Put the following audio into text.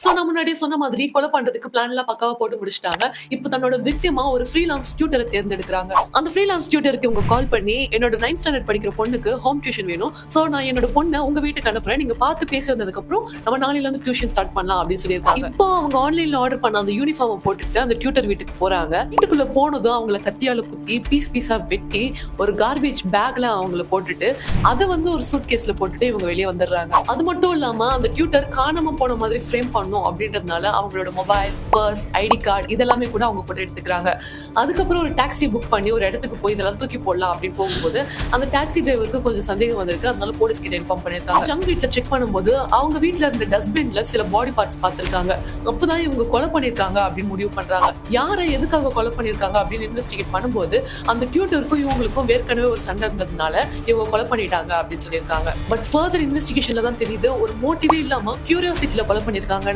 So நான் முன்னாடியே சொன்ன மாதிரி கொலை பண்றதுக்கு பிளான் எல்லாம் பக்காவா போட்டு முடிச்சிட்டாங்க. இப்போ தன்னோட விக்டிமா ஒரு ஃப்ரீலான்ஸ் டியூட்டரை தேர்ந்தெடுக்கிறாங்க. அந்த ஃப்ரீலான்ஸ் டியூட்டருக்கு இவங்க கால் பண்ணி என்னோட 9th ஸ்டாண்டர்ட் படிக்கிற பொண்ணுக்கு ஹோம் டியூஷன் வேணும். சோ நான் என்னோட பொண்ணை உங்க வீட்டுக்கு அனுப்புறேன். நீங்க பார்த்து பேசி வந்ததுக்கு அப்புறம் நம்ம நாளையில இருந்து டியூஷன் ஸ்டார்ட் பண்ணலாம் அப்படின்னு சொல்லியிருக்காங்க. இப்போ அவங்க ஆன்லைன்ல ஆர்டர் பண்ண அந்த யூனிஃபார்மை போட்டுட்டு அந்த டியூட்டர் வீட்டுக்கு போறாங்க. வீட்டுக்குள்ள போனதும் அவங்கள கத்தியால குத்தி பீஸா வெட்டி ஒரு கார்பேஜ் பேக்ல அவங்கள போட்டுட்டு அதை ஒரு சூட் கேஸ்ல போட்டுட்டு இவங்க வெளியே வந்துடுறாங்க. அது மட்டும் இல்லாம அந்த டியூட்டர் காணாம போன மாதிரி ஃப்ரேம் பண்ணும் அப்படின்றதுனால அவங்களோட மொபைல், பர்ஸ், ஐடி கார்டு இதெல்லாமே கூட அவங்க கூட எடுத்துக்கிறாங்க. அதுக்கப்புறம் ஒரு டாக்ஸி புக் பண்ணி ஒரு இடத்துக்கு போய் இதெல்லாம் தூக்கி போடலாம் அப்படின்னு போகும்போது அந்த டாக்ஸி டிரைவருக்கு கொஞ்சம் சந்தேகம் வந்திருக்கு. அதனால போலீஸ் கிட்ட இன்ஃபார்ம் பண்ணிருக்காங்க. சங் வீட்டுல செக் பண்ணும்போது அவங்க வீட்டுல இருந்த டஸ்ட்பின்ல சில பாடி பார்ட்ஸ் பார்த்திருக்காங்க. அப்பதான் இவங்க கொலை பண்ணிருக்காங்க அப்படின்னு முடிவு பண்றாங்க. யாரை எதுக்காக கொலை பண்ணிருக்காங்க அப்படின்னு இன்வெஸ்டிகேட் பண்ணும்போது அந்த டியூட்டருக்கும் இவங்களுக்கும் ஏற்கனவே ஒரு சண்டை இருந்ததுனால இவங்க கொலை பண்ணிட்டாங்க அப்படின்னு சொல்லியிருக்காங்க. பட் ஃபர்தர் இன்வெஸ்டிகேஷன்ல தான் தெரியுது ஒரு மோட்டிவே இல்லாம கியூரியாசிட்டில கொலை பண்ணிருக்காங்க.